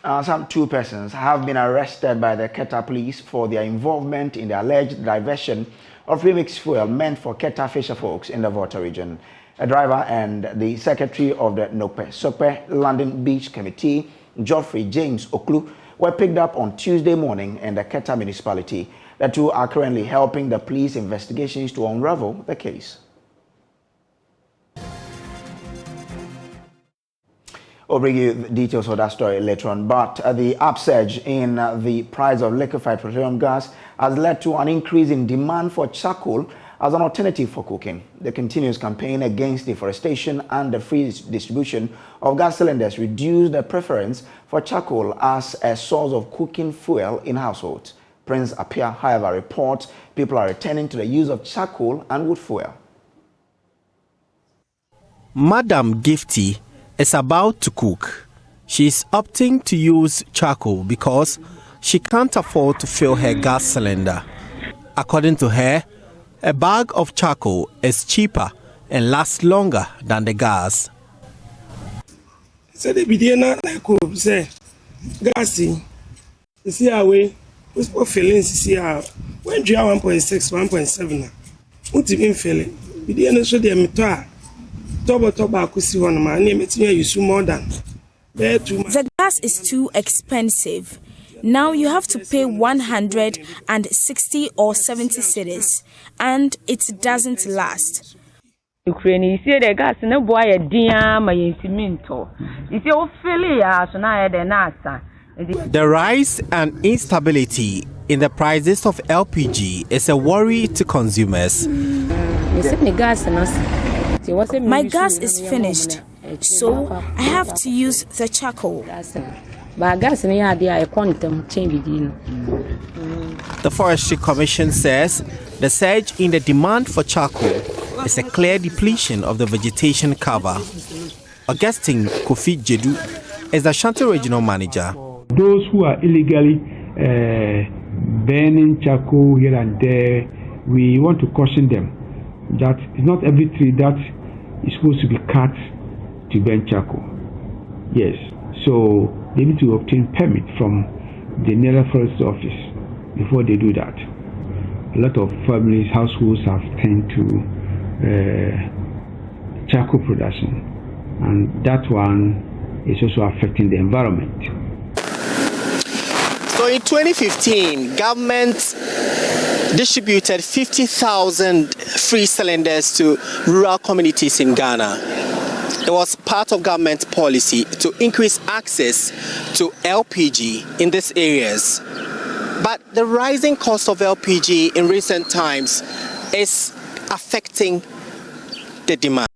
Some 2 persons have been arrested by the Keta police for their involvement in the alleged diversion of remixed fuel meant for Keta fisher folks in the Volta region. A driver and the secretary of the Sope London Beach Committee, Geoffrey James Oklu, were picked up on Tuesday morning in the Keta municipality. The 2 are currently helping the police investigations to unravel the case. We'll bring you the details of that story later on, but the upsurge in the price of liquefied petroleum gas has led to an increase in demand for charcoal as an alternative for cooking. The continuous campaign against deforestation and the free distribution of gas cylinders reduced the preference for charcoal as a source of cooking fuel in households. Prince Apia, however, reports people are returning to the use of charcoal and wood fuel. Madam Gifty is about to cook. She is opting to use charcoal because she can't afford to fill her gas cylinder. According to her, a bag of charcoal is cheaper and lasts longer than the gas. So the bidena like say gassy. You see how we feeling see how when you are 1.6, 1.7 what even feeling? Bidena so the meter. The gas is too expensive. Now you have to pay 160 or 70 cedis, and it doesn't last. The rise and instability in the prices of LPG is a worry to consumers. My gas is finished, so I have to use the charcoal. The Forestry Commission says the surge in the demand for charcoal is a clear depletion of the vegetation cover. Augustine Kofi Jedu is the Ashanti Regional Manager. Those who are illegally burning charcoal here and there, we want to caution them that it's not every tree that is supposed to be cut to burn charcoal. Yes, so they need to obtain permit from the nearest forest office before they do that. A lot of families, households have turned to charcoal production, and that one is also affecting the environment. So in 2015, government distributed 50,000 free cylinders to rural communities in Ghana. It was part of government policy to increase access to LPG in these areas. But the rising cost of LPG in recent times is affecting the demand.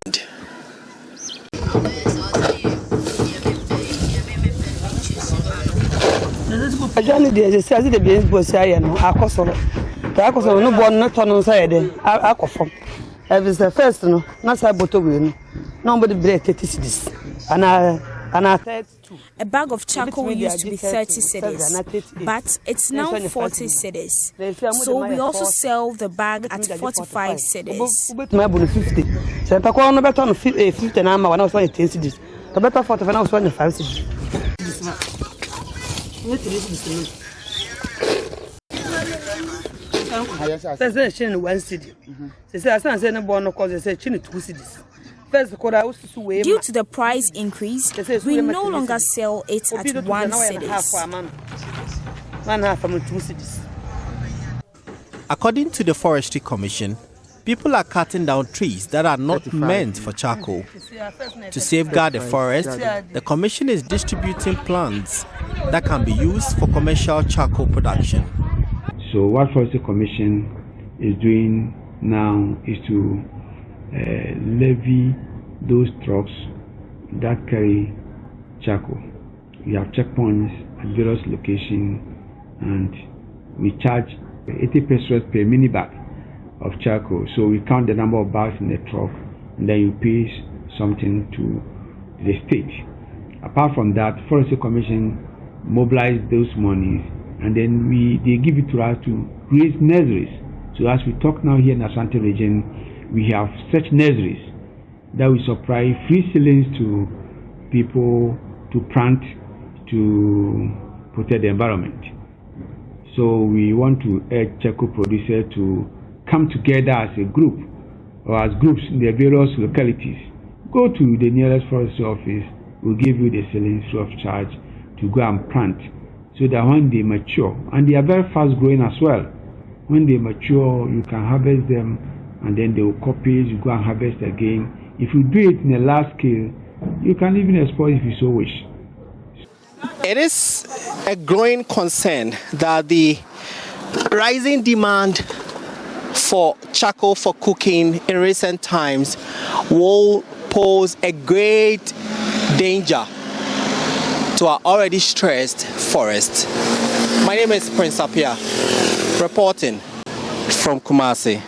A bag of charcoal used to be 30 cedis, but it's now 40 cedis. So we also sell the bag at 45 cedis. Due to the price increase, we no longer sell it at 1 cedis. According to the Forestry Commission, people are cutting down trees that are not meant for charcoal. To safeguard the forest, the Commission is distributing plants that can be used for commercial charcoal production. So what Forestry Commission is doing now is to levy those trucks that carry charcoal. We have checkpoints at various locations, and we charge 80 pesos per mini bag of charcoal. So we count the number of bags in the truck, and then you pay something to the state. Apart from that, Forestry Commission mobilize those monies, and then they give it to us to raise nurseries. So as we talk now here in the Ashanti region, we have such nurseries that we supply free seedlings to people to plant to protect the environment. So we want to urge charcoal producers to come together as a group or as groups in the various localities. Go to the nearest forestry office, we'll give you the seedlings free of charge to go and plant, so that when they mature, and they are very fast growing as well, when they mature, you can harvest them, and then they will copy, you go and harvest again. If you do it in a large scale, you can even export if you so wish. It is a growing concern that the rising demand for charcoal for cooking in recent times will pose a great danger to our already stressed forest. My name is Prince Apia, reporting from Kumasi.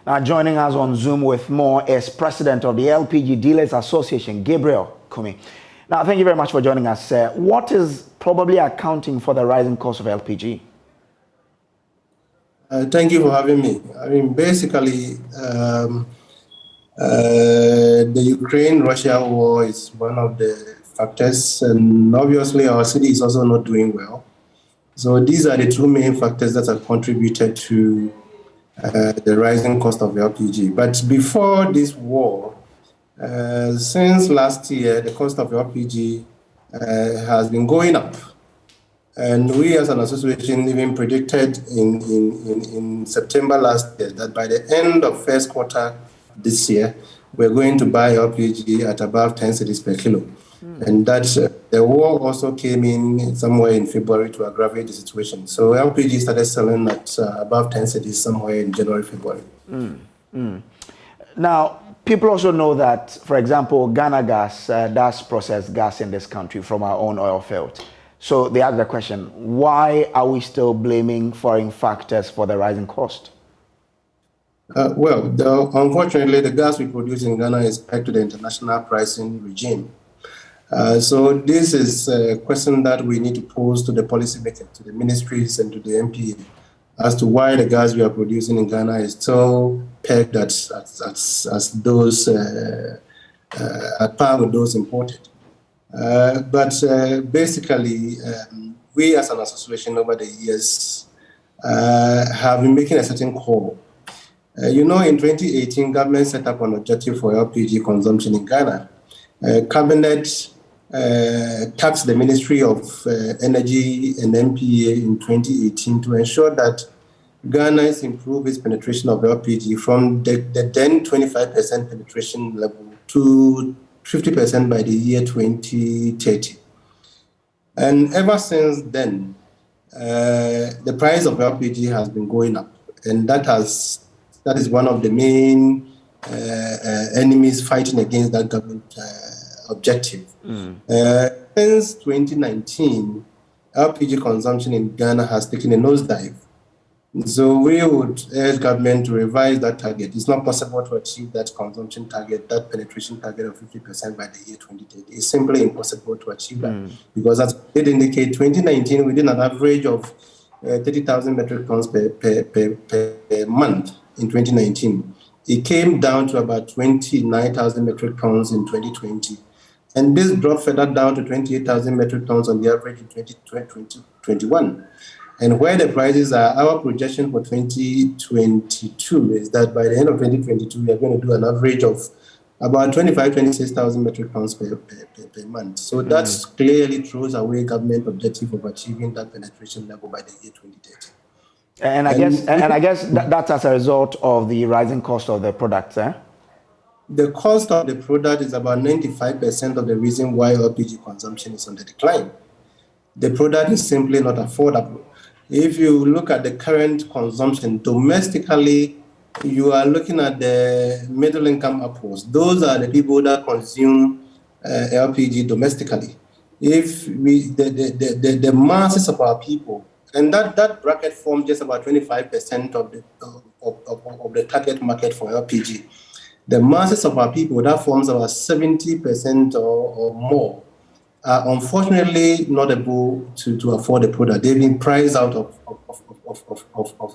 Now joining us on Zoom with more is President of the LPG Dealers Association, GABRIEL KUMI. Now, thank you very much for joining us. What is probably accounting for the rising cost of LPG? Thank you for having me. I mean, basically, the Ukraine-Russia war is one of the factors, and obviously our city is also not doing well. So these are the two main factors that have contributed to the rising cost of LPG. But before this war, since last year, the cost of LPG has been going up. And we as an association even predicted in September last year that by the end of first quarter this year, we're going to buy LPG at above 10 cedis per kilo. And that the war also came in somewhere in February to aggravate the situation. So LPG started selling at above 10 cedis somewhere in January, February. Now, people also know that, for example, Ghana Gas does process gas in this country from our own oil field. So they ask the question, why are we still blaming foreign factors for the rising cost? Unfortunately, the gas we produce in Ghana is pegged to the international pricing regime. So this is a question that we need to pose to the policymakers, to the ministries and to the MPA as to why the gas we are producing in Ghana is still pegged as those at par with those imported. But basically, we as an association over the years have been making a certain call. In 2018, government set up an objective for LPG consumption in Ghana. Cabinet tasked the Ministry of Energy and MPA in 2018 to ensure that Ghana has improved its penetration of LPG from the then 25% penetration level to 50% by the year 2030. And ever since then, the price of LPG has been going up. And that is one of the main enemies fighting against that government objective. Since 2019, LPG consumption in Ghana has taken a nosedive. So we would urge government to revise that target. It's not possible to achieve that consumption target, that penetration target of 50% by the year 2030. It's simply impossible to achieve that because, as it indicate, 2019 we did an average of 30,000 metric tons per month in 2019. It came down to about 29,000 metric tons in 2020. And this dropped further down to 28,000 metric tons on the average in 2021. And where the prices are, our projection for 2022 is that by the end of 2022, we are going to do an average of about 26,000 metric tons per month. So that clearly throws away government objective of achieving that penetration level by the year 2030. And I guess that's as a result of the rising cost of the products, eh? The cost of the product is about 95% of the reason why LPG consumption is on the decline. The product is simply not affordable. If you look at the current consumption domestically, you are looking at the middle income upwards. Those are the people that consume LPG domestically. If the masses of our people, and that bracket forms just about 25% of the target market for LPG. The masses of our people, that forms about 70% or more, are unfortunately not able to afford the product. They've been priced out of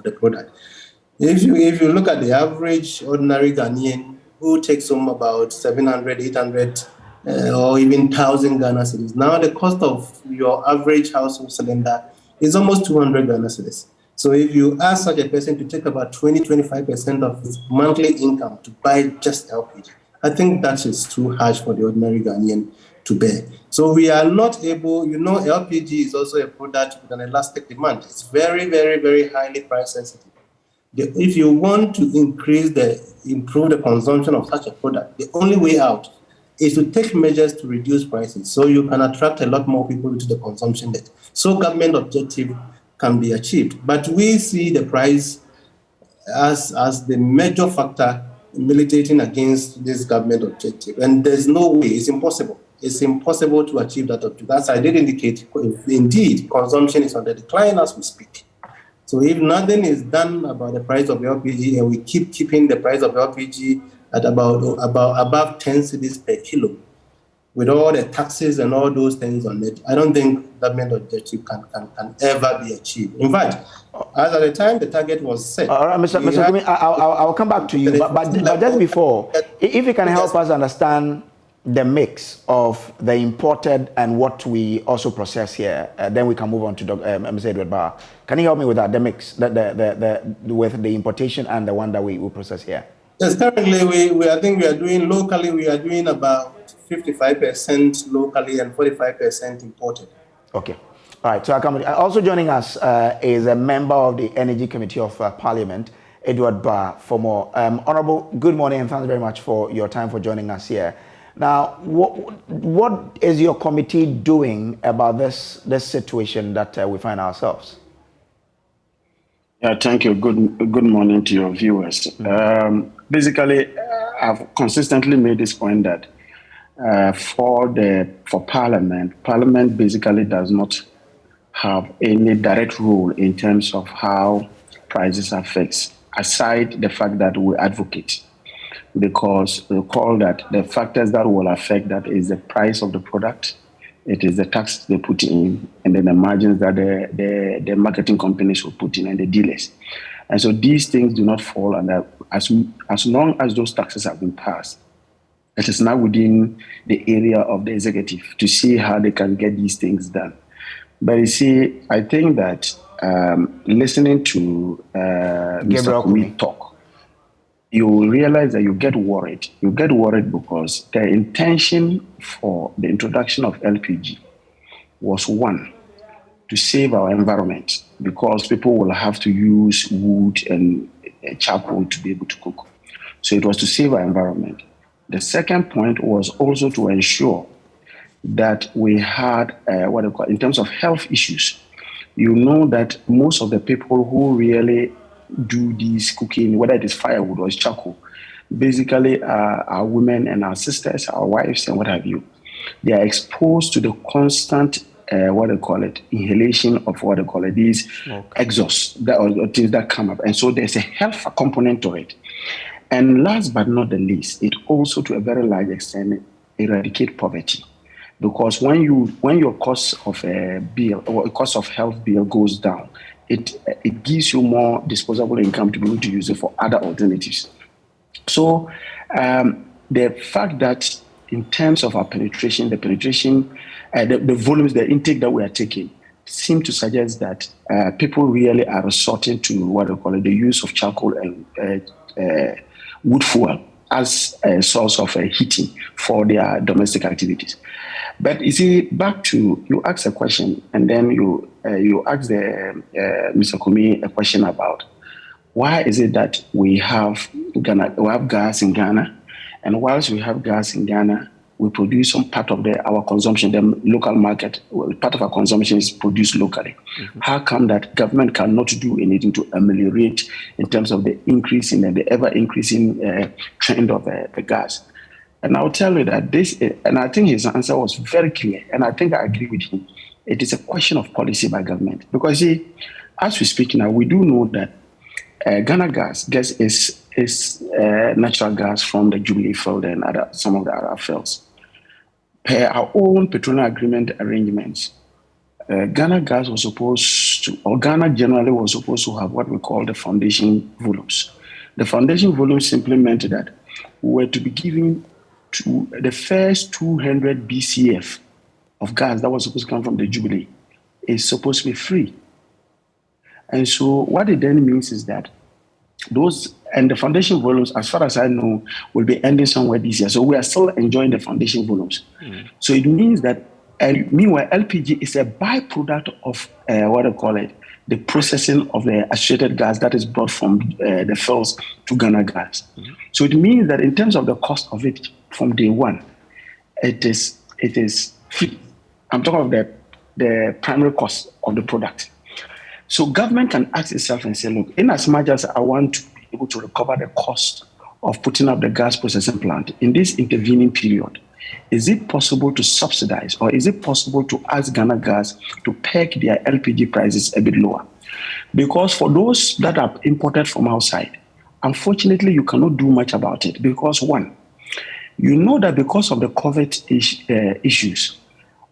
the product. If you look at the average ordinary Ghanaian who takes home about 700, 800 or even 1,000 Ghana cedis. Now the cost of your average household cylinder is almost 200 Ghana cedis. So if you ask such a person to take about 20-25% of his monthly income to buy just LPG, I think that is too harsh for the ordinary Ghanaian to bear. So we are not able, LPG is also a product with an elastic demand. It's very, very, very highly price sensitive. If you want to improve the consumption of such a product, the only way out is to take measures to reduce prices so you can attract a lot more people into the consumption net. So government objective can be achieved. But we see the price as the major factor militating against this government objective. And there's no way, it's impossible. It's impossible to achieve that objective. As I did indicate, indeed, consumption is on the decline as we speak. So if nothing is done about the price of LPG and we keep keeping the price of LPG at about above 10 cedis per kilo, with all the taxes and all those things on it, I don't think government objective can ever be achieved. In fact, as at the time the target was set. All right, Mr. Kumi, I'll come back to you, but just before, if you can help us understand the mix of the imported and what we also process here, then we can move on to Mr. Edward Barr. Can you help me with that, the mix, with the importation and the one that we process here? Yes, currently I think we are doing locally, we are doing about 55% locally and 45% imported. Okay. All right. So also joining us is a member of the Energy Committee of Parliament, Edward Barr, for more. Honorable, good morning and thanks very much for your time for joining us here. Now, what is your committee doing about this situation that we find ourselves? Yeah, thank you. Good morning to your viewers. Basically, I've consistently made this point that for Parliament basically does not have any direct role in terms of how prices are fixed, aside the fact that we advocate. Because recall that the factors that will affect that is the price of the product, it is the tax they put in, and then the margins that the marketing companies will put in and the dealers. And so these things do not fall under, as long as those taxes have been passed, it is now within the area of the executive to see how they can get these things done. But you see, I think that listening to Mr. Kumi talk, you will realize that you get worried. You get worried because the intention for the introduction of LPG was, one, to save our environment, because people will have to use wood and charcoal to be able to cook. So it was to save our environment. The second point was also to ensure that we had in terms of health issues. You know that most of the people who really do this cooking, whether it is firewood or it's charcoal, basically our women and our sisters, our wives and what have you. They are exposed to the constant inhalation of these exhausts or things that come up. And so there's a health component to it. And last but not the least, it also to a very large extent eradicate poverty. Because when your cost of a bill or cost of health bill goes down, it gives you more disposable income to be able to use it for other alternatives. So the fact that in terms of our penetration, the volumes, the intake that we are taking, seem to suggest that people really are resorting to the use of charcoal and wood fuel as a source of heating for their domestic activities. But you see, back to, you asked a question, and then you asked Mr. Kumi a question about why is it that we have gas in Ghana, and whilst we have gas in Ghana, we produce some part of our consumption, the local market, part of our consumption is produced locally. Mm-hmm. How come that government cannot do anything to ameliorate in terms of the increasing and the ever-increasing trend of the gas? And I'll tell you that and I think his answer was very clear, and I think I agree with him. It is a question of policy by government. Because see, as we speak now, we do know that Ghana gas is natural gas from the Jubilee field and some of the other fields. Per our own petroleum agreement arrangements, Ghana gas was supposed to, or Ghana generally was supposed to have what we call the foundation volumes. The foundation volumes simply meant that we were to be giving the first 200 BCF of gas that was supposed to come from the Jubilee is supposed to be free. And so what it then means is that those, and the foundation volumes, as far as I know, will be ending somewhere this year. So we are still enjoying the foundation volumes. So it means that, and meanwhile, LPG is a byproduct of what I call it, the processing of the associated gas that is brought from the fields to Ghana gas. So it means that in terms of the cost of it from day one, it is free. I'm talking of the primary cost of the product. So government can ask itself and say, look, in as much as I want to be able to recover the cost of putting up the gas processing plant in this intervening period, is it possible to subsidize, or is it possible to ask Ghana Gas to peg their LPG prices a bit lower? Because for those that are imported from outside, unfortunately, you cannot do much about it. Because one, you know that because of the COVID issues,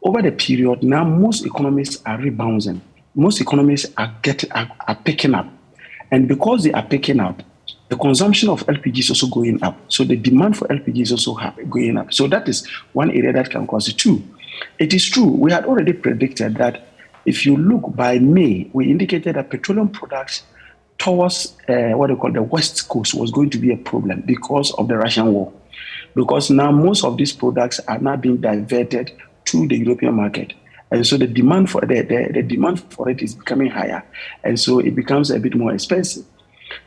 over the period, now most economies are rebounding. Most economies are picking up. And because they are picking up, the consumption of LPG is also going up. So the demand for LPG is also going up. So that is one area that can cause it. Two, it is true, we had already predicted that if you look by May, we indicated that petroleum products towards what they call the West Coast was going to be a problem because of the Russian war. Because now most of these products are now being diverted to the European market. And so the demand for the demand for it is becoming higher. And so it becomes a bit more expensive.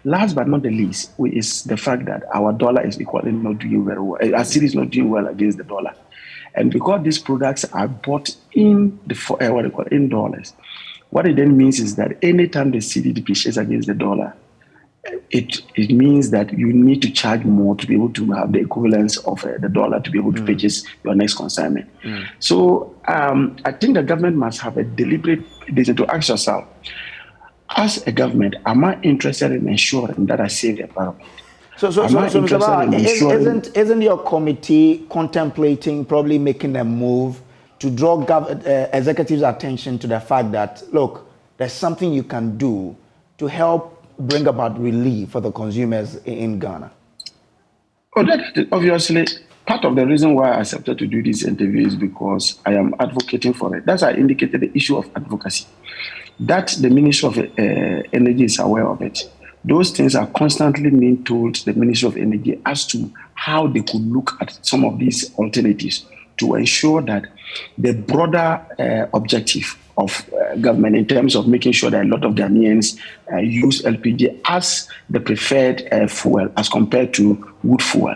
Last but not the least is the fact that our dollar is equally not doing very well. Our city is not doing well against the dollar. And because these products are bought in in dollars, what it then means is that anytime the city depreciates against the dollar, it means that you need to charge more to be able to have the equivalence of the dollar to be able to purchase your next consignment. So I think the government must have a deliberate decision to ask yourself, as a government, am I interested in ensuring that I save the environment? So Mr. Ba, isn't your committee contemplating probably making a move to draw executives' attention to the fact that, look, there's something you can do to help bring about relief for the consumers in Ghana? Oh, that obviously, part of the reason why I accepted to do this interview is because I am advocating for it. That's why I indicated the issue of advocacy. That the Ministry of Energy is aware of it. Those things are constantly being told the Ministry of Energy as to how they could look at some of these alternatives to ensure that the broader objective of government in terms of making sure that a lot of Ghanaians use LPG as the preferred fuel as compared to wood fuel.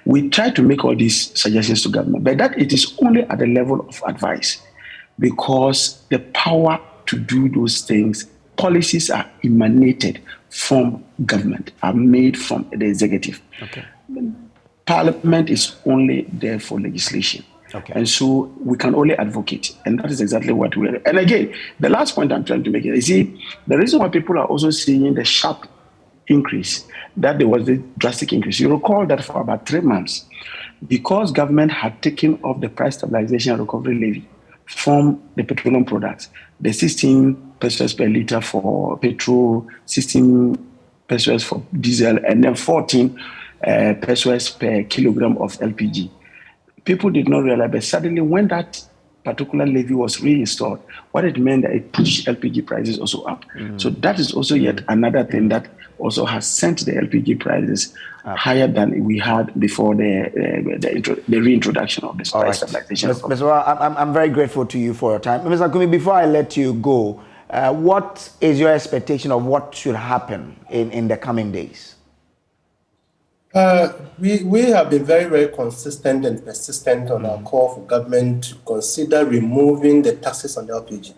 We try to make all these suggestions to government, but that it is only at the level of advice, because the power to do those things, policies are emanated from government, are made from the executive. Okay. Parliament is only there for legislation. Okay. And so we can only advocate. And that is exactly what we're. And again, the last point I'm trying to make is, see, the reason why people are also seeing the sharp increase, that there was a drastic increase. You recall that for about 3 months, because government had taken off the price stabilization and recovery levy from the petroleum products, the 16 pesos per liter for petrol, 16 pesos for diesel, and then 14 pesos per kilogram of LPG. People did not realize, but suddenly when that particular levy was reinstalled, what it meant that it pushed LPG prices also up. So that is also yet another thing that also has sent the LPG prices higher than we had before the reintroduction of this price stabilization. Mr. I'm very grateful to you for your time. Mr. Kumi, before I let you go, what is your expectation of what should happen in the coming days? We have been very, very consistent and persistent on our call for government to consider removing the taxes on LPG.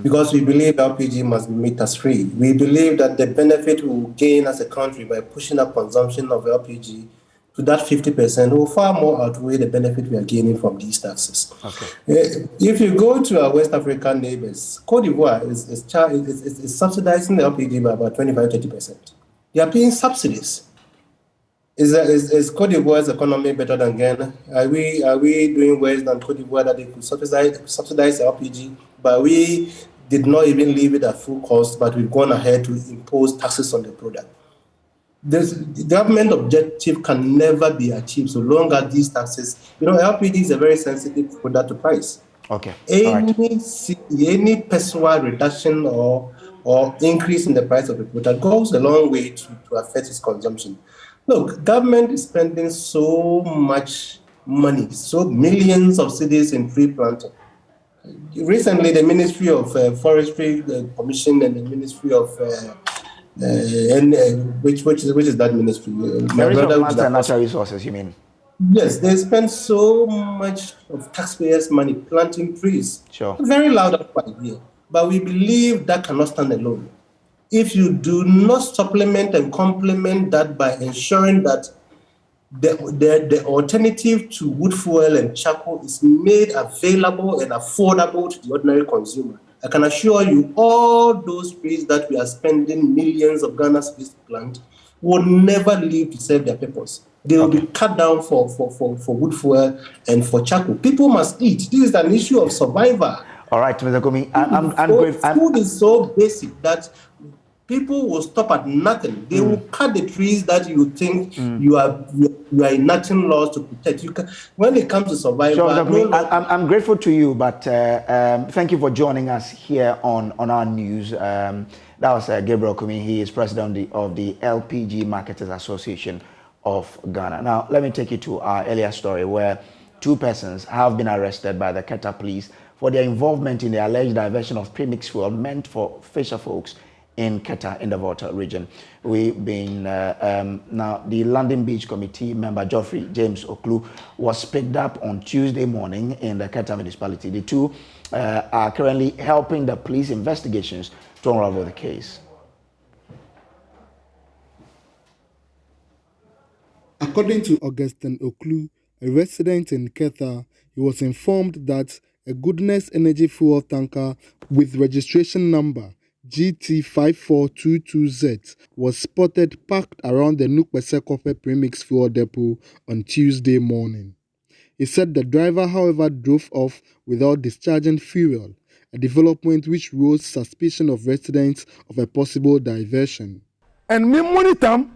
Because we believe LPG must be made tax free. We believe that the benefit we will gain as a country by pushing up consumption of LPG to that 50% will far more outweigh the benefit we are gaining from these taxes. Okay. If you go to our West African neighbors, Cote d'Ivoire is subsidizing the LPG by about 25-30%. They are paying subsidies. Is Cote d'Ivoire's economy better than Ghana? Are we doing worse than Cote d'Ivoire that they could subsidize LPG, but we did not even leave it at full cost, but we've gone ahead to impose taxes on the product? the government objective can never be achieved so long as these taxes, LPG is a very sensitive product to price. Okay. Any percentage reduction or increase in the price of the product goes a long way to affect its consumption. Look, government is spending so much money, so millions of cedis in tree planting. Recently, the Ministry of Forestry Commission and the Ministry of which is that ministry? Ministry of Lands and Natural Resources, you mean? Yes, they spend so much of taxpayers' money planting trees. Sure. Very loud outcry here. But we believe that cannot stand alone. If you do not supplement and complement that by ensuring that the alternative to wood fuel and charcoal is made available and affordable to the ordinary consumer, I can assure you all those trees that we are spending millions of Ghana cedis to plant will never live to serve their purpose. They will be cut down for wood fuel and for charcoal. People must eat. This is an issue of survival. All right, Mr. Kumi, I'm grateful. Food is so basic that people will stop at nothing. They will cut the trees that you think you are enacting laws to protect. When it comes to survival, sure, I'm grateful to you, but thank you for joining us here on our news. That was Gabriel Kumi. He is president of the LPG Marketers Association of Ghana. Now, let me take you to our earlier story where two persons have been arrested by the Keta police for their involvement in the alleged diversion of premixed fuel meant for fisher folks in Keta in the Volta region. We've been, now the London Beach Committee member Geoffrey James Oklu was picked up on Tuesday morning in the Keta municipality. The two are currently helping the police investigations to unravel the case. According to Augustine Oklu, a resident in Keta, he was informed that a Goodness Energy fuel tanker with registration number GT5422Z was spotted parked around the Nukpesekope premix fuel depot on Tuesday morning. He said the driver, however, drove off without discharging fuel, a development which rose suspicion of residents of a possible diversion. And me monitor.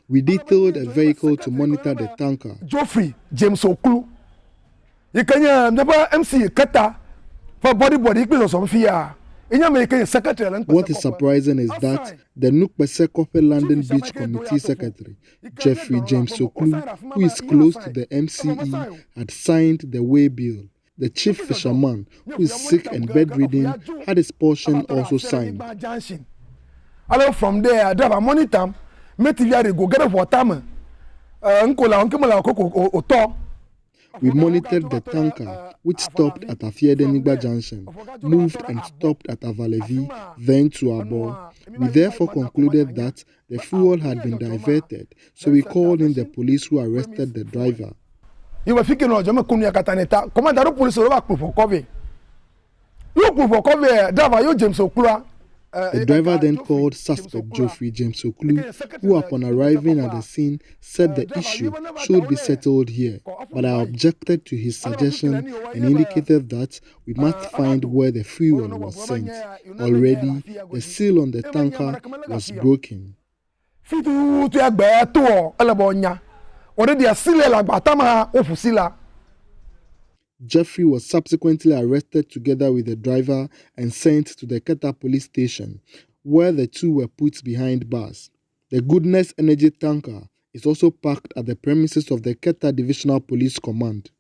We detailed a vehicle to monitor the tanker. Geoffrey James Oklu. You can never MC Keta for body some fear. What is surprising is that the Nukpesekope London Beach Committee Secretary, Geoffrey James Oklu, who is close to the MCE, had signed the way bill. The chief fisherman, who is sick and bedridden, had his portion also signed. From there, I drive a monitor. We monitored the tanker, which stopped at Afiedenigba Junction, moved and stopped at Avalevi, then to Abo. We therefore concluded that the fuel had been diverted, so we called in the police who arrested the driver. You were thinking of Commander Police for cover. You for cover, driver, you James Okura. The driver then called suspect Geoffrey James Oklu, who upon arriving at the scene said the issue should be settled here, but I objected to his suggestion and indicated that we must find where the fuel was sent. Already, the seal on the tanker was broken. Geoffrey was subsequently arrested together with the driver and sent to the Keta police station, where the two were put behind bars. The Goodness Energy tanker is also parked at the premises of the Keta Divisional Police Command.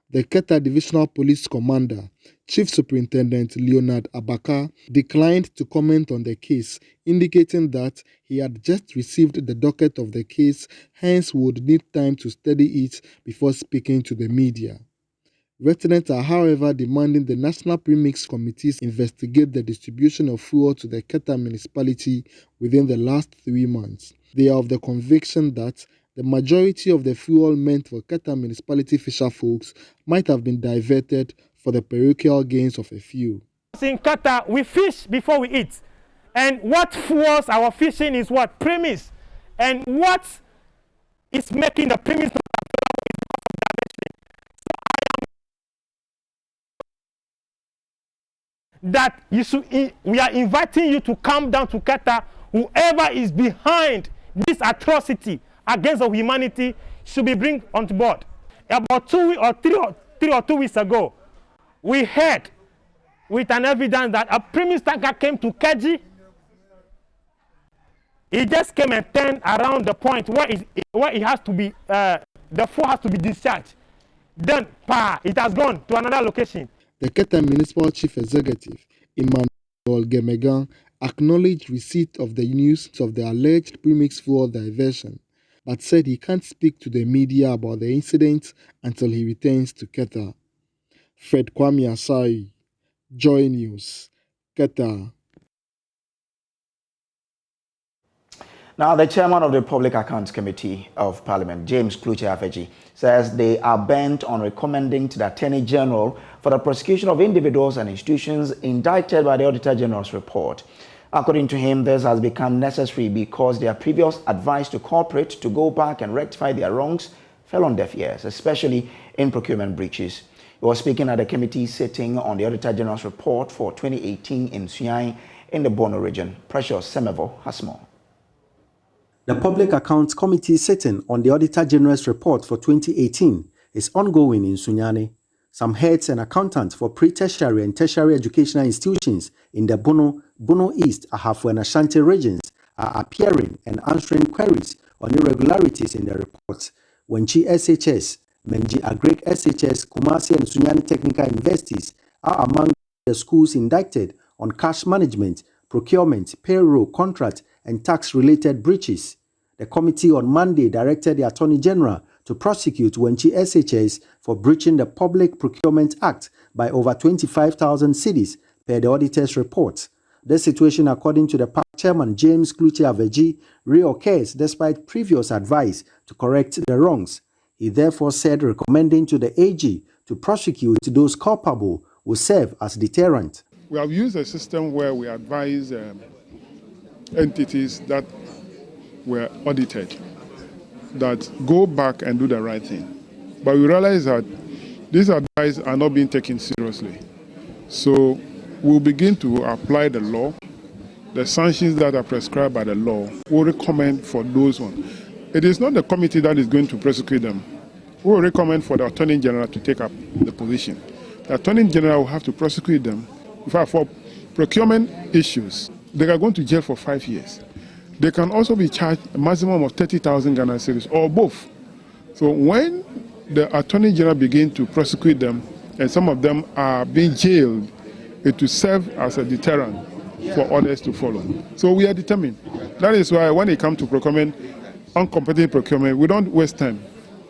The Keta Divisional Police Commander, Chief Superintendent Leonard Abaka, declined to comment on the case, indicating that he had just received the docket of the case, hence would need time to study it before speaking to the media. Residents are, however, demanding the National Premix Committees investigate the distribution of fuel to the Keta municipality within the last 3 months. They are of the conviction that the majority of the fuel meant for Keta municipality fisher folks might have been diverted for the parochial gains of a few. In Keta, we fish before we eat. And what fuels our fishing is what? Premise. And what is making the premise that we are inviting you to come down to Qatar. Whoever is behind this atrocity against the humanity should be bring on board. About 2 weeks or 3 or 2 weeks ago, we heard with an evidence that a premise tanker came to Keji. It just came and turned around the point where it has to be, the fuel has to be discharged. Then, it has gone to another location. The Qatar Municipal Chief Executive, Emmanuel Gemegan, acknowledged receipt of the news of the alleged premixed fuel diversion, but said he can't speak to the media about the incident until he returns to Qatar. Fred Kwame Asai, Joy News, Qatar. Now, the chairman of the Public Accounts Committee of Parliament, James Kluche-Afeji, says they are bent on recommending to the Attorney General for the prosecution of individuals and institutions indicted by the Auditor General's report. According to him, this has become necessary because their previous advice to corporate to go back and rectify their wrongs fell on deaf ears, especially in procurement breaches. He was speaking at a committee sitting on the Auditor General's report for 2018 in Sunyani in the Bono region. Precious Semevo has more. The Public Accounts Committee sitting on the Auditor General's report for 2018 is ongoing in Sunyani. Some heads and accountants for pre-tertiary and tertiary educational institutions in the Bono East, Ahafo and Ashanti regions are appearing and answering queries on irregularities in the report. Wenchi SHS, Menji Agrek SHS, Kumasi and Sunyani Technical Universities are among the schools indicted on cash management, procurement, payroll, contract, and tax-related breaches. The committee on Monday directed the Attorney General to prosecute Wenchi SHS for breaching the Public Procurement Act by over 25,000 cedis per the auditor's report. This situation, according to the PAC chairman James Kluche-Afeji, reoccurs despite previous advice to correct the wrongs. He therefore said recommending to the AG to prosecute those culpable will serve as deterrent. We have used a system where we advise entities that were audited that go back and do the right thing. But we realize that these advice are not being taken seriously. So we'll begin to apply the law. The sanctions that are prescribed by the law will recommend for those ones. It is not the committee that is going to prosecute them. We will recommend for the Attorney General to take up the position. The Attorney General will have to prosecute them. In fact, for procurement issues, they are going to jail for 5 years. They can also be charged a maximum of 30,000 Ghana cedis or both. So when the Attorney General begins to prosecute them and some of them are being jailed, it will serve as a deterrent for others to follow. So we are determined. That is why when it comes to procurement, uncompetitive procurement, we don't waste time.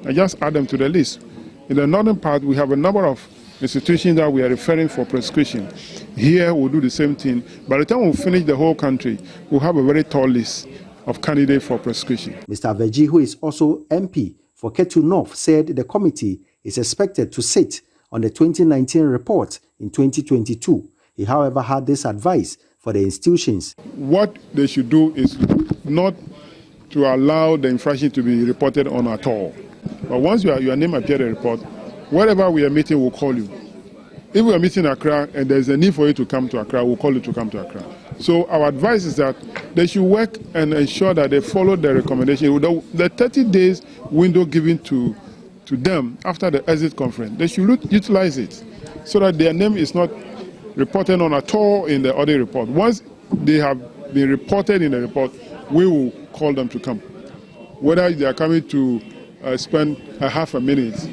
I just add them to the list. In the northern part, we have a number of institutions that we are referring for prosecution. Here, we'll do the same thing. By the time we finish the whole country, we'll have a very tall list of candidates for prosecution. Mr. Afeji, who is also MP for Ketu North, said the committee is expected to sit on the 2019 report in 2022. He, however, had this advice for the institutions. What they should do is not to allow the infraction to be reported on at all. But once your name appears in the report, wherever we are meeting, we'll call you. If we are meeting in Accra and there's a need for you to come to Accra, we'll call you to come to Accra. So our advice is that they should work and ensure that they follow the recommendation. The 30 days window given to them after the exit conference, they should utilize it so that their name is not reported on at all in the audit report. Once they have been reported in the report, we will call them to come. Whether they are coming to spend a half a minute,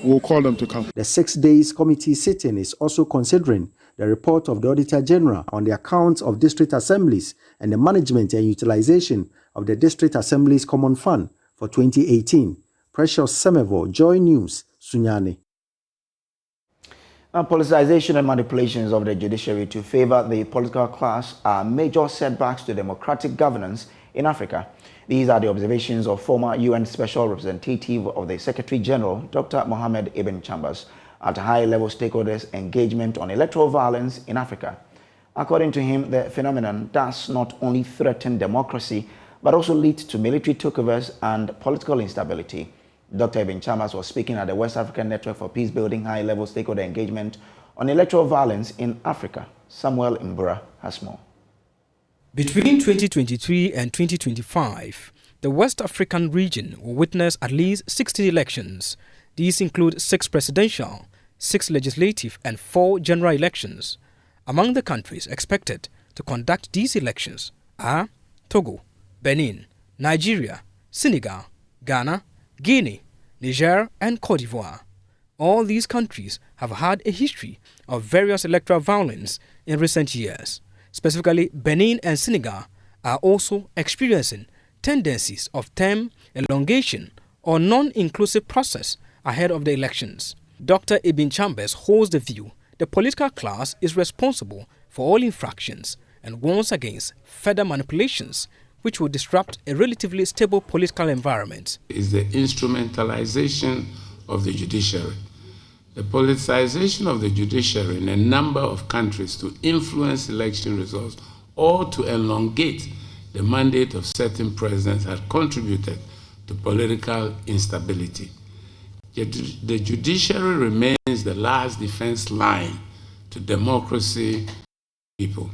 we'll call them to come. The 6 days committee sitting is also considering the report of the Auditor General on the accounts of district assemblies and the management and utilization of the District Assemblies Common Fund for 2018. Precious Semevo, Joy News, Sunyani. Now, politicization and manipulations of the judiciary to favor the political class are major setbacks to democratic governance in Africa. These are the observations of former UN Special Representative of the Secretary General, Dr. Mohammed Ibn Chambers, at a high-level stakeholders' engagement on electoral violence in Africa. According to him, the phenomenon does not only threaten democracy, but also lead to military takeovers and political instability. Dr. Ibn Chambers was speaking at the West African Network for Peacebuilding High-Level Stakeholder Engagement on electoral violence in Africa. Samuel Mbura has more. Between 2023 and 2025, the West African region will witness at least 16 elections. These include 6 presidential, 6 legislative and 4 general elections. Among the countries expected to conduct these elections are Togo, Benin, Nigeria, Senegal, Ghana, Guinea, Niger and Cote d'Ivoire. All these countries have had a history of various electoral violence in recent years. Specifically, Benin and Senegal are also experiencing tendencies of term elongation or non-inclusive process ahead of the elections. Dr. Ibn Chambers holds the view the political class is responsible for all infractions and warns against further manipulations which will disrupt a relatively stable political environment. Is the instrumentalization of the judiciary. The politicization of the judiciary in a number of countries to influence election results or to elongate the mandate of certain presidents has contributed to political instability. The judiciary remains the last defense line to democracy people.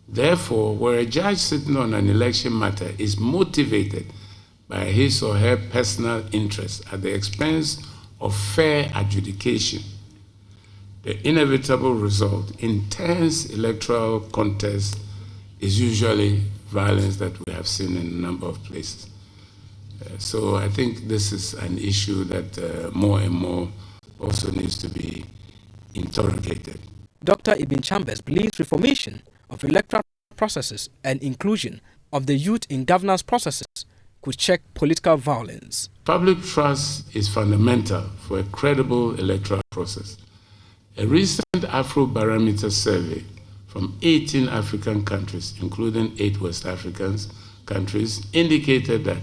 Therefore, where a judge sitting on an election matter is motivated by his or her personal interests at the expense of fair adjudication, the inevitable result in tense electoral contests is usually violence that we have seen in a number of places. So I think this is an issue that more and more also needs to be interrogated. Dr. Ibn Chambers believes reformation of electoral processes and inclusion of the youth in governance processes could check political violence. Public trust is fundamental for a credible electoral process. A recent Afrobarometer survey from 18 African countries, including 8 West African countries, indicated that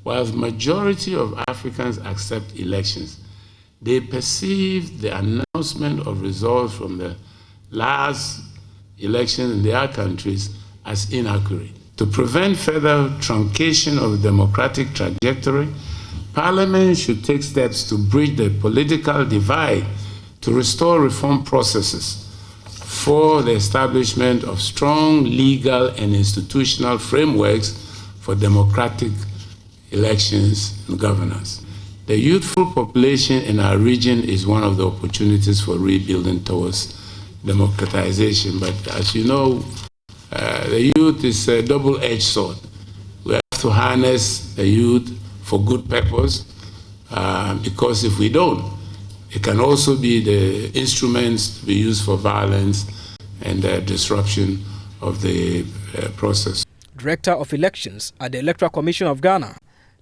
whilst majority of Africans accept elections, they perceive the announcement of results from the last election in their countries as inaccurate. To prevent further truncation of the democratic trajectory, Parliament should take steps to bridge the political divide to restore reform processes for the establishment of strong legal and institutional frameworks for democratic elections and governance. The youthful population in our region is one of the opportunities for rebuilding towards democratization. But as you know, the youth is a double-edged sword. We have to harness the youth for good purpose, because if we don't, it can also be the instruments to be used for violence and disruption of the process. Director of Elections at the Electoral Commission of Ghana,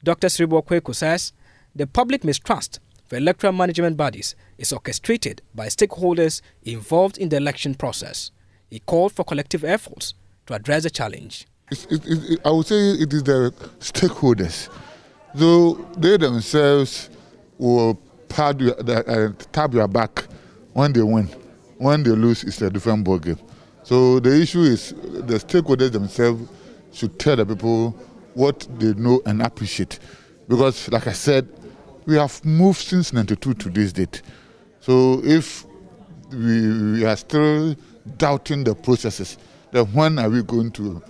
Dr. Sribo Kweku, says the public mistrust for electoral management bodies is orchestrated by stakeholders involved in the election process. He called for collective efforts to address the challenge. I would say it is the stakeholders. Though they themselves will tap your back when they win. When they lose, it's a different ballgame. So the issue is the stakeholders themselves should tell the people what they know and appreciate. Because, like I said, we have moved since 92 to this date. So if we are still doubting the processes, then when are we going to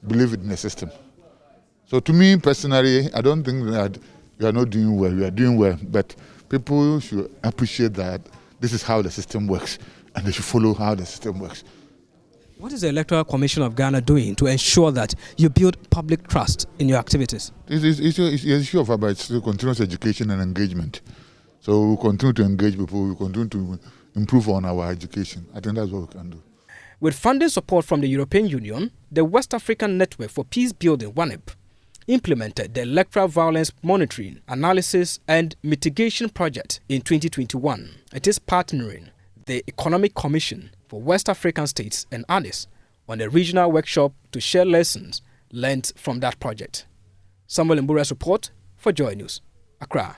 believe in the system? So to me personally, I don't think that we are not doing well. We are doing well, but people should appreciate that this is how the system works, and they should follow how the system works. What is the Electoral Commission of Ghana doing to ensure that you build public trust in your activities? It's an issue of about continuous education and engagement. So we continue to engage people, we continue to improve on our education. I think that's what we can do. With funding support from the European Union, the West African Network for Peace Building, WANEP, implemented the Electoral Violence Monitoring, Analysis and Mitigation Project in 2021. It is partnering the Economic Commission for West African States and ANIS on a regional workshop to share lessons learned from that project. Samuel Mbura's report for Joy News, Accra.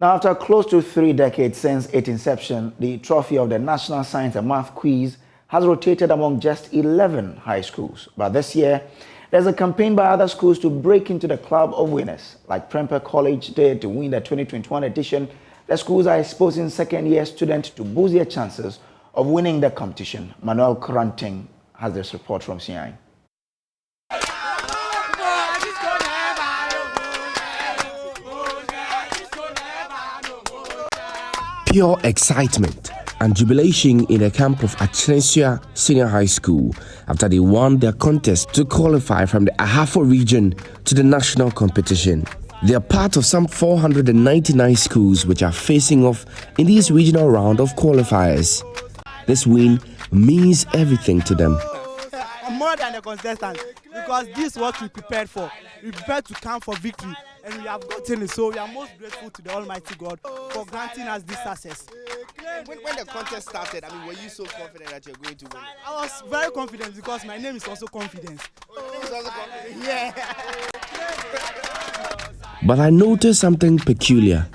Now, after close to 3 decades since its inception, the trophy of the National Science and Math Quiz has rotated among just 11 high schools. But this year, there's a campaign by other schools to break into the club of winners, like Prempeh College did to win the 2021 edition The schools are exposing second-year students to boost their chances of winning the competition. Manuel Kranting has this report from CI. Pure excitement and jubilation in the camp of Achensia Senior High School after they won their contest to qualify from the Ahafo region to the national competition. They are part of some 499 schools which are facing off in this regional round of qualifiers. This win means everything to them. More than the contestants, because this is what we prepared for. We prepared to come for victory, and we have gotten it. So we are most grateful to the Almighty God for granting us this success. When the contest started, were you so confident that you're going to win? I was very confident because my name is also Confidence. Your name is also Confidence? Yeah. But I noticed something peculiar.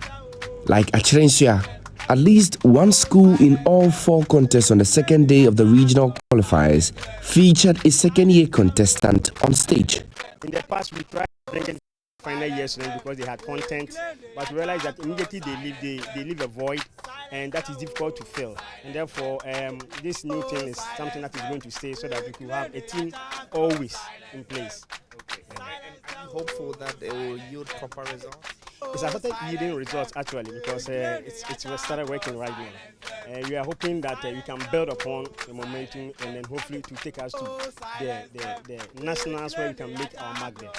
Like Achensia, at least one school in all 4 contests on the second day of the regional qualifiers featured a second-year contestant on stage. In the past, we tried bringing final year students because they had content, but we realized that immediately they leave a void, and that is difficult to fill. And therefore, this new thing is something that is going to stay so that we could have a team always in place. Okay. And are you hopeful that it will yield proper results? It's started yielding results actually because it's started working right now. We are hoping that we can build upon the momentum and then hopefully to take us to the nationals where we can make our mark there.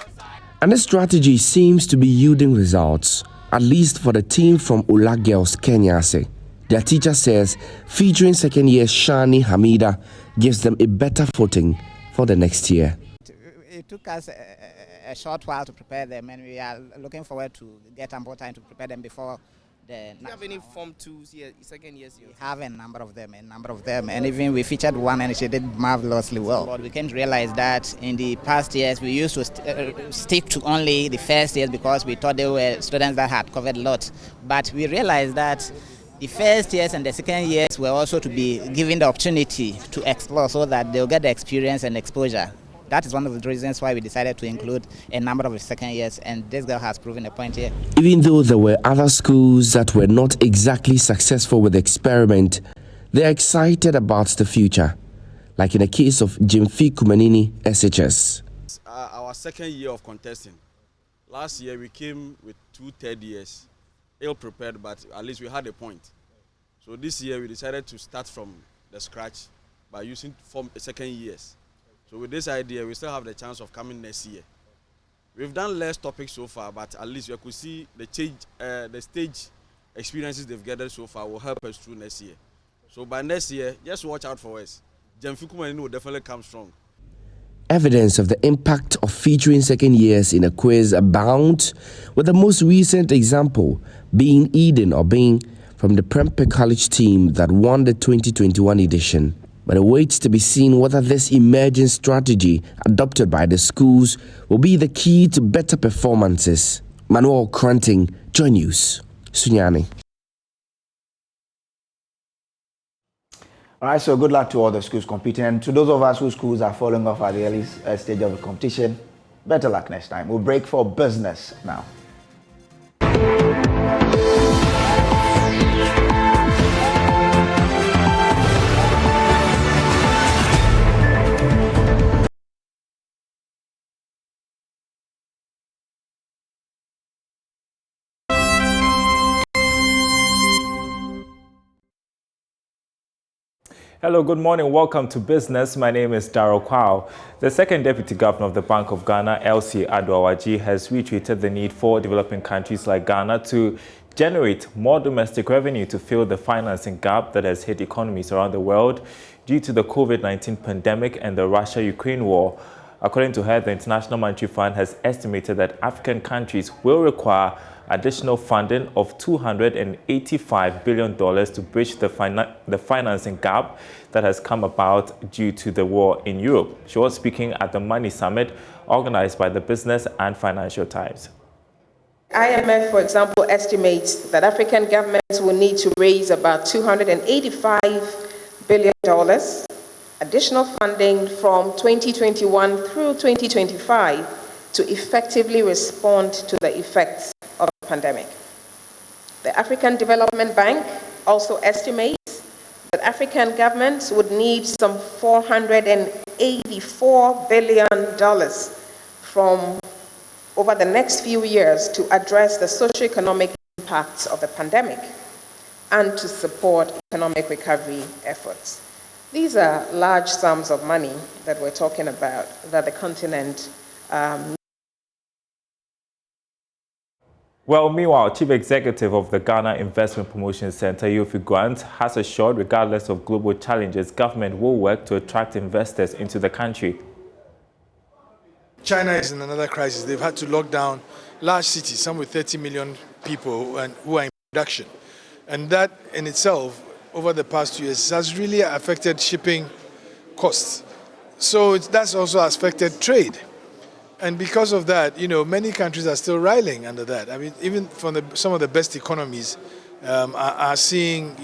And this strategy seems to be yielding results, at least for the team from Ula Girls Kenyase. Their teacher says featuring second-year Shani Hamida gives them a better footing for the next year. It took us a short while to prepare them, and we are looking forward to get ample time to prepare them before the. Do you have any Form 2s here, second years here? We have a number of them, and even we featured one, and she did marvelously well. But we came to realize that in the past years we used to stick to only the first years because we thought they were students that had covered a lot. But we realized that the first years and the second years were also to be given the opportunity to explore so that they'll get the experience and exposure. That is one of the reasons why we decided to include a number of the second years, and this girl has proven a point here. Even though there were other schools that were not exactly successful with the experiment, they're excited about the future, like in the case of Jemfi Kumanini SHS. Our second year of contesting. Last year we came with 2 third years, ill prepared, but at least we had a point. So this year we decided to start from the scratch by using second years. So with this idea, we still have the chance of coming next year. We've done less topics so far, but at least we could see the change, the stage experiences they've gathered so far will help us through next year. So by next year, just watch out for us. Jemfi Kumanini will definitely come strong. Evidence of the impact of featuring second years in a quiz abound, with the most recent example being Eden Obing from the Prempeh College team that won the 2021 edition. But it waits to be seen whether this emerging strategy adopted by the schools will be the key to better performances. Manuel Kranting, JoyNews, Sunyani. All right, so good luck to all the schools competing. And to those of us whose schools are falling off at the early stage of the competition, better luck next time. We'll break for business now. Hello, good morning. Welcome to Business. My name is Darrell Kwao. The second Deputy Governor of the Bank of Ghana, LC Adoawaji, has reiterated the need for developing countries like Ghana to generate more domestic revenue to fill the financing gap that has hit economies around the world due to the COVID-19 pandemic and the Russia-Ukraine war. According to her, the International Monetary Fund has estimated that African countries will require additional funding of $285 billion to bridge the financing gap that has come about due to the war in Europe. She was speaking at the Money Summit organized by the Business and Financial Times. IMF, for example, estimates that African governments will need to raise about $285 billion additional funding from 2021 through 2025 to effectively respond to the effects of the pandemic. The African Development Bank also estimates that African governments would need some $484 billion from over the next few years to address the socio-economic impacts of the pandemic and to support economic recovery efforts. These are large sums of money that we're talking about that the continent Well, meanwhile, Chief Executive of the Ghana Investment Promotion Center, Yofi Grant, has assured, regardless of global challenges, government will work to attract investors into the country. China is in another crisis. They've had to lock down large cities, some with 30 million people who are in production. And that in itself, over the past 2 years, has really affected shipping costs. So that's also affected trade. And because of that, many countries are still riling under that. I mean, even from some of the best economies are seeing,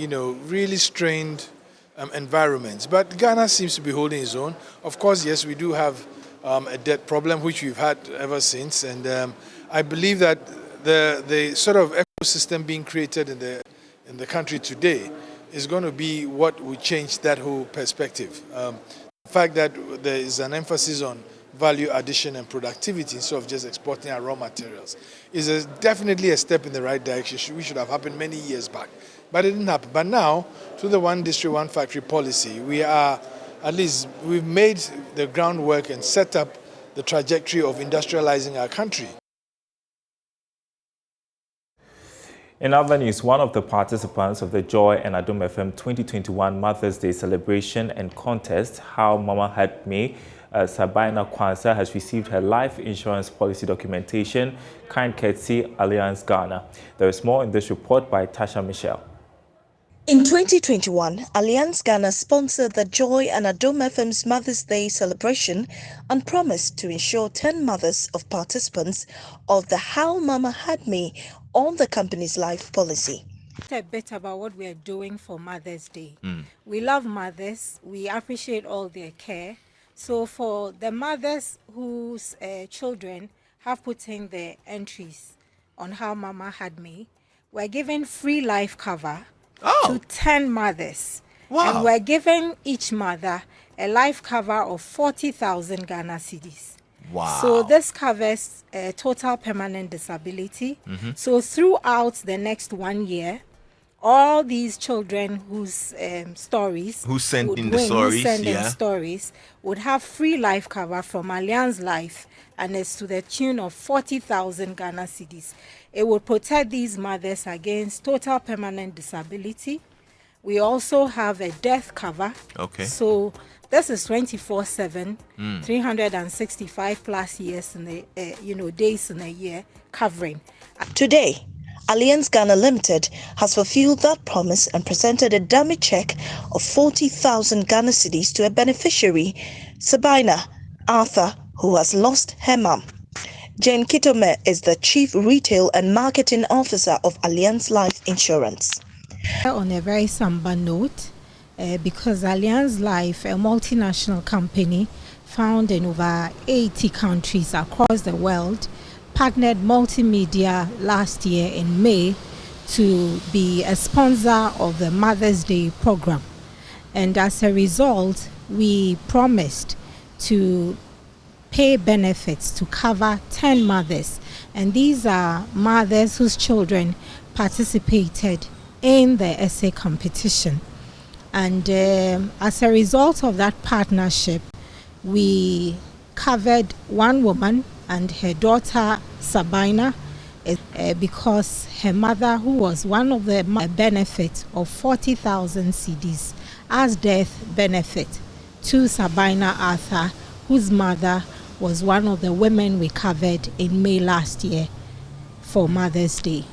really strained environments. But Ghana seems to be holding its own. Of course, yes, we do have a debt problem, which we've had ever since. And I believe that the sort of ecosystem being created in the country today is going to be what will change that whole perspective. The fact that there is an emphasis on value addition and productivity instead of just exporting our raw materials is definitely a step in the right direction. We should have happened many years back, but it didn't happen. But now, through the one district, one factory policy, we've made the groundwork and set up the trajectory of industrializing our country. In other news, one of the participants of the Joy and Adom FM 2021 Mother's Day celebration and contest, How Mama Had Me, Sabina Kwanzaa, has received her life insurance policy documentation, kind courtesy Alliance Ghana. There is more in this report by Tasha Michelle. In 2021, Alliance Ghana sponsored the Joy and Adom FM's Mother's Day celebration and promised to ensure 10 mothers of participants of the How Mama Had Me on the company's life policy. A bit about what we are doing for Mother's Day. We love mothers. We appreciate all their care. So for the mothers whose children have put in their entries on How Mama Had Me, we're giving free life cover to 10 mothers. Wow. And we're giving each mother a life cover of 40,000 Ghana cedis. Wow. So this covers total permanent disability. So throughout the next 1 year, all these children whose stories Who sent in the stories would have free life cover from Allianz Life, and it's to the tune of 40,000 Ghana cedis. It will protect these mothers against total permanent disability. We also have a death cover. Okay. So this is 24/7, 365 plus years in the days in a year covering. Today, Alliance Ghana Limited has fulfilled that promise and presented a dummy check of 40,000 Ghana cedis to a beneficiary, Sabina Arthur, who has lost her mum. Jane Kitome is the Chief Retail and Marketing Officer of Alliance Life Insurance. On a very somber note, because Allianz Life, a multinational company found in over 80 countries across the world, partnered Multimedia last year in May to be a sponsor of the Mother's Day program. And as a result, we promised to pay benefits to cover 10 mothers. And these are mothers whose children participated in the essay competition. And as a result of that partnership, we covered one woman and her daughter Sabina because her mother, who was one of the benefits of 40,000 cedis as death benefit to Sabina Arthur, whose mother was one of the women we covered in May last year for Mother's Day.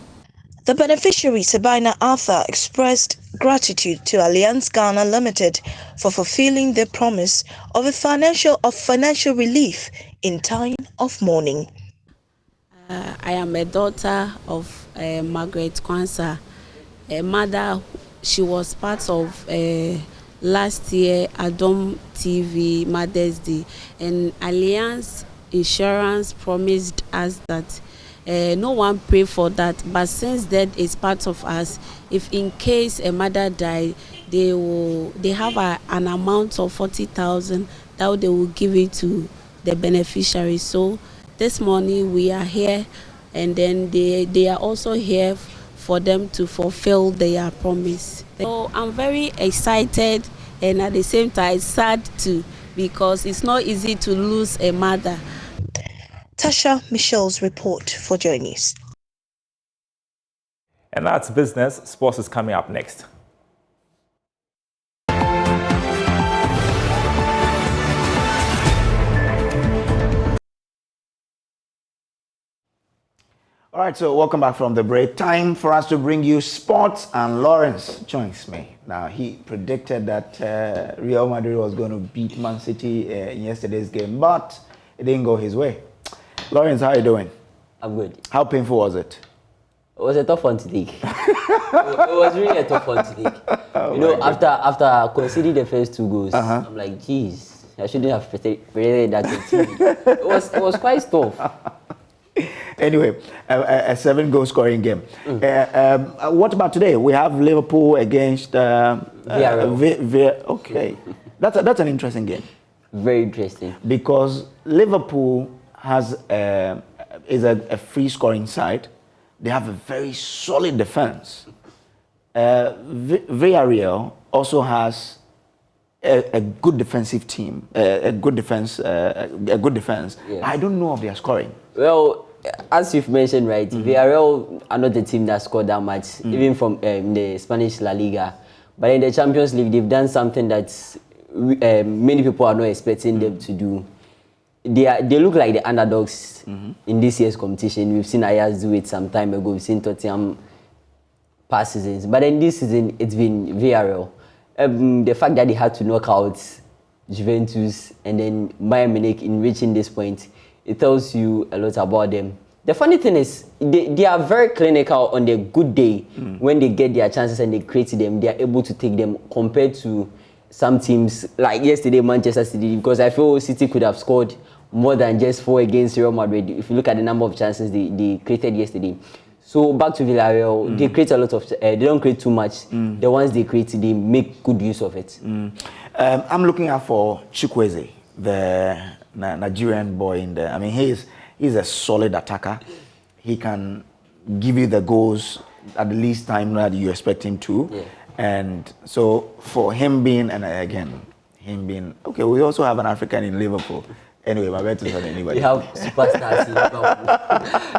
The beneficiary, Sabina Arthur, expressed gratitude to Alliance Ghana Limited for fulfilling their promise of financial relief in time of mourning. I am a daughter of Margaret Kwanzaa, a mother. She was part of last year Adom TV Mother's Day, and Alliance Insurance promised us that No one pray for that, but since that is part of us, if in case a mother died, they have an amount of 40,000 that they will give it to the beneficiary. So this morning we are here, and then they are also here for them to fulfill their promise. So I'm very excited and at the same time sad too, because it's not easy to lose a mother. Tasha Michelle's report for JoyNews. And that's business. Sports is coming up next. All right, so welcome back from the break. Time for us to bring you sports, and Lawrence joins me. Now, he predicted that Real Madrid was going to beat Man City in yesterday's game, but it didn't go his way. Lawrence, how are you doing? I'm good. How painful was it? It was a tough one to take. It was really a tough one to take. Oh, you know, after conceding the first 2 goals, I'm like, geez, I shouldn't have predicted that on TV. It was quite tough. Anyway, a 7-goal scoring game. What about today? We have Liverpool against okay, that's an interesting game. Very interesting. Because Liverpool is a free scoring side. They have a very solid defense. Villarreal also has a good defensive team, a good defense. Yeah. I don't know if they are scoring. Well, as you've mentioned, right, Villarreal are not the team that scored that much, even from the Spanish La Liga. But in the Champions League, they've done something that many people are not expecting them to do. They look like the underdogs in this year's competition. We've seen Ajax do it some time ago. We've seen Tottenham past seasons. But in this season, it's been Villarreal. The fact that they had to knock out Juventus and then Bayern Munich in reaching this point, it tells you a lot about them. The funny thing is, they are very clinical on their good day. When they get their chances and they create them, they are able to take them compared to some teams like yesterday, Manchester City, because I feel City could have scored more than just 4 against Real Madrid if you look at the number of chances they created yesterday. So back to Villarreal, they create a lot of, they don't create too much. The ones they create, they make good use of it. I'm looking out for Chukwueze, the Nigerian boy in there. I mean, he's a solid attacker. He can give you the goals at the least time that you expect him to. Yeah. And so for him being, okay, we also have an African in Liverpool. Anyway, my bet is on anybody. We have superstars in Liverpool.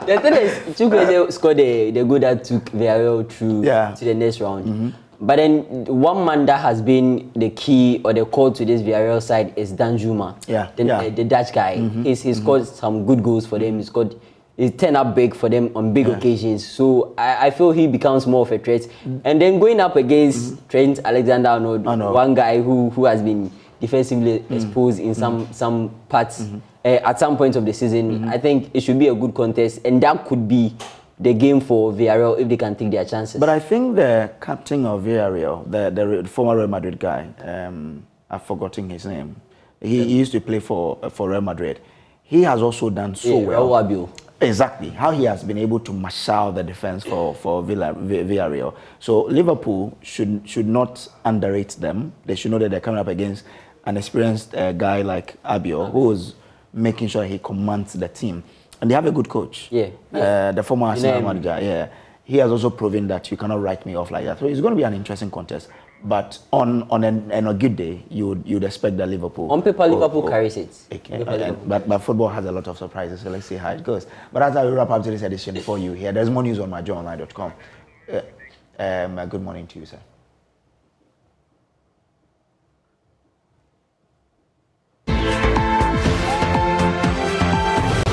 The thing is, Chukwueze scored the goal that took Villarreal through to the next round. But then one man that has been the key or the core to this Villarreal side is Danjuma, the Dutch guy. He's scored some good goals for them. He's turned up big for them on big occasions. So I feel he becomes more of a threat. And then going up against Trent Alexander-Arnold, one guy who has been defensively exposed in some parts at some point of the season, I think it should be a good contest. And that could be the game for Villarreal if they can take their chances. But I think the captain of Villarreal, the former Real Madrid guy, I've forgotten his name. He used to play for Real Madrid. He has also done so well. Exactly. How he has been able to marshal the defense for Villarreal. So Liverpool should not underrate them. They should know that they're coming up against an experienced guy like Abio, who is making sure he commands the team. And they have a good coach. The former Arsenal manager. He has also proven that you cannot write me off like that. So it's going to be an interesting contest. But on a good day, you'd expect that Liverpool. On paper, Liverpool carries it. But football has a lot of surprises, so let's see how it goes. But as I wrap up today's edition, before you hear, there's more news on myjoyonline.com. Good morning to you, sir.